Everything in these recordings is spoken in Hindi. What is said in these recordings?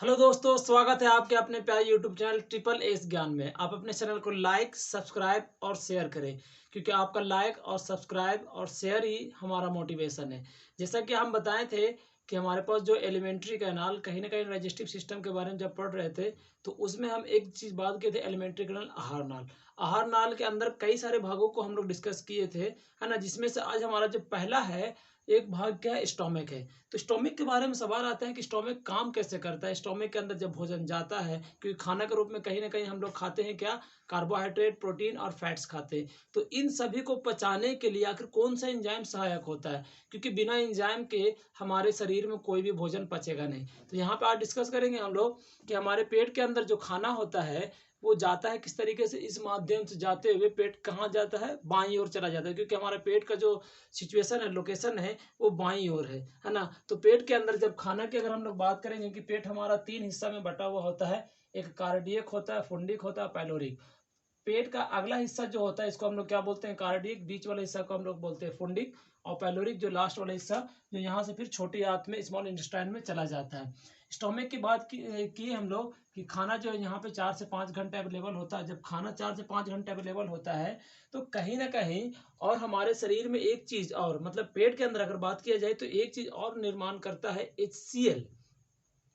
हेलो दोस्तों, स्वागत है आपके अपने प्यारे यूट्यूब चैनल ट्रिपल एस ज्ञान में। आप अपने चैनल को लाइक, सब्सक्राइब और शेयर करें, क्योंकि आपका लाइक और सब्सक्राइब और शेयर ही हमारा मोटिवेशन है। जैसा कि हम बताए थे कि हमारे पास जो एलिमेंट्री कैनाल कहीं ना कहीं डाइजेस्टिव सिस्टम के बारे में जब पढ़ रहे थे, तो उसमें हम एक चीज़ बात किए थे, एलिमेंट्री कैनाल आहार नाल। आहार नाल के अंदर कई सारे भागों को हम लोग डिस्कस किए थे, है ना, जिसमें से आज हमारा जो पहला है, एक भाग क्या है, स्टोमिक है। तो स्टोमिक के बारे में सवाल आता है कि स्टोमिक काम कैसे करता है। स्टोमिक के अंदर जब भोजन जाता है, क्योंकि खाना के रूप में कहीं ना कहीं हम लोग खाते हैं क्या, कार्बोहाइड्रेट, प्रोटीन और फैट्स खाते हैं। तो इन सभी को पचाने के लिए आखिर कौन सा एंजाइम सहायक होता है, क्योंकि बिना एंजाइम के हमारे शरीर में कोई भी भोजन पचेगा नहीं। तो यहाँ पे आज डिस्कस करेंगे हम लोग कि हमारे पेट के अंदर जो खाना होता है वो जाता है किस तरीके से। इस माध्यम से जाते हुए पेट कहाँ जाता है, बाईं ओर चला जाता है, क्योंकि हमारे पेट का जो सिचुएशन है, लोकेशन है, वो बाईं ओर है ना। तो पेट के अंदर जब खाना की अगर हम लोग बात करेंगे कि पेट हमारा 3 हिस्सा में बटा हुआ होता है। एक कार्डियक होता है, फुंडिक होता है, पैलोरिक। पेट का अगला हिस्सा जो होता है इसको हम लोग क्या बोलते हैं, कार्डियक। बीच वाले हिस्सा को हम लोग बोलते हैं फुंडिक। और पैलोरिक जो लास्ट वाला हिस्सा, जो यहाँ से फिर छोटी आंत में, स्मॉल इंटेस्टाइन में चला जाता है। स्टोमिक की बात की हम लोग कि खाना जो है यहाँ पे 4 से 5 घंटे अवेलेबल होता है। जब खाना 4 से 5 घंटे अवेलेबल होता है, तो कहीं ना कहीं और हमारे शरीर में एक चीज और, मतलब पेट के अंदर अगर बात किया जाए तो एक चीज और निर्माण करता है, HCl,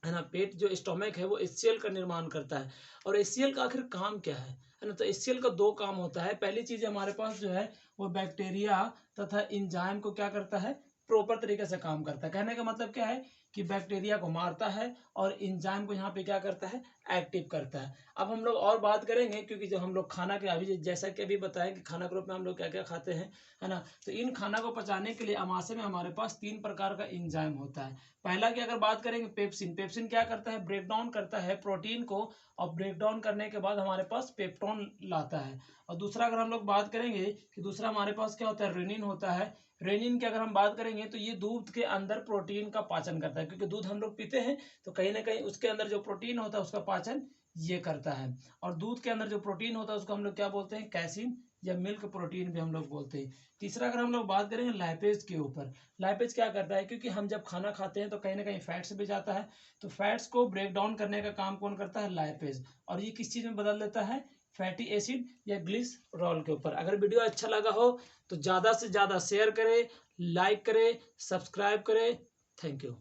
है ना। पेट जो स्टोमक है वो HCl का निर्माण करता है। और HCl का आखिर काम क्या है ना। तो HCl का दो काम होता है। पहली चीज हमारे पास जो है वो बैक्टीरिया तथा इंजाइम को क्या करता है, प्रॉपर तरीके से काम करता है। कहने का मतलब क्या है कि बैक्टीरिया को मारता है और इंजाइम को यहाँ पे क्या करता है, एक्टिव करता है। अब हम लोग और बात करेंगे, क्योंकि जब हम लोग खाना के अभी जैसा कि अभी बताया कि खाना ग्रुप में हम लोग क्या क्या खाते हैं, है ना। तो इन खाना को पचाने के लिए अमाशय में हमारे पास 3 प्रकार का इंजाइम होता है। पहला की अगर बात करेंगे, पेप्सिन। पेप्सिन क्या करता है, ब्रेक डाउन करता है प्रोटीन को, और ब्रेक डाउन करने के बाद हमारे पास पेप्टोन लाता है। और दूसरा अगर हम लोग बात करेंगे कि दूसरा हमारे पास क्या होता है, रेनिन होता है। रेनिन की अगर हम बात करेंगे तो ये दूध के अंदर प्रोटीन का पाचन करता है, क्योंकि दूध हम लोग पीते हैं तो कहीं ना कहीं उसके अंदर जो प्रोटीन होता है उसका पाचन ये करता है। और दूध के अंदर जो प्रोटीन होता है उसको हम लोग क्या बोलते हैं, कैसीन या मिल्क प्रोटीन भी हम लोग बोलते हैं। तीसरा अगर हम लोग बात करेंगे लाइपेज के ऊपर, लाइपेज क्या करता है, क्योंकि हम जब खाना खाते हैं तो कहीं ना कहीं फैट्स भी जाता है। तो फैट्स को ब्रेक डाउन करने का काम कौन करता है, लाइपेज। और ये किस चीज में बदल देता है, फैटी एसिड या ग्लिसरॉल के ऊपर। अगर वीडियो अच्छा लगा हो तो ज़्यादा से ज़्यादा शेयर करें, लाइक करें, सब्सक्राइब करें। Thank you.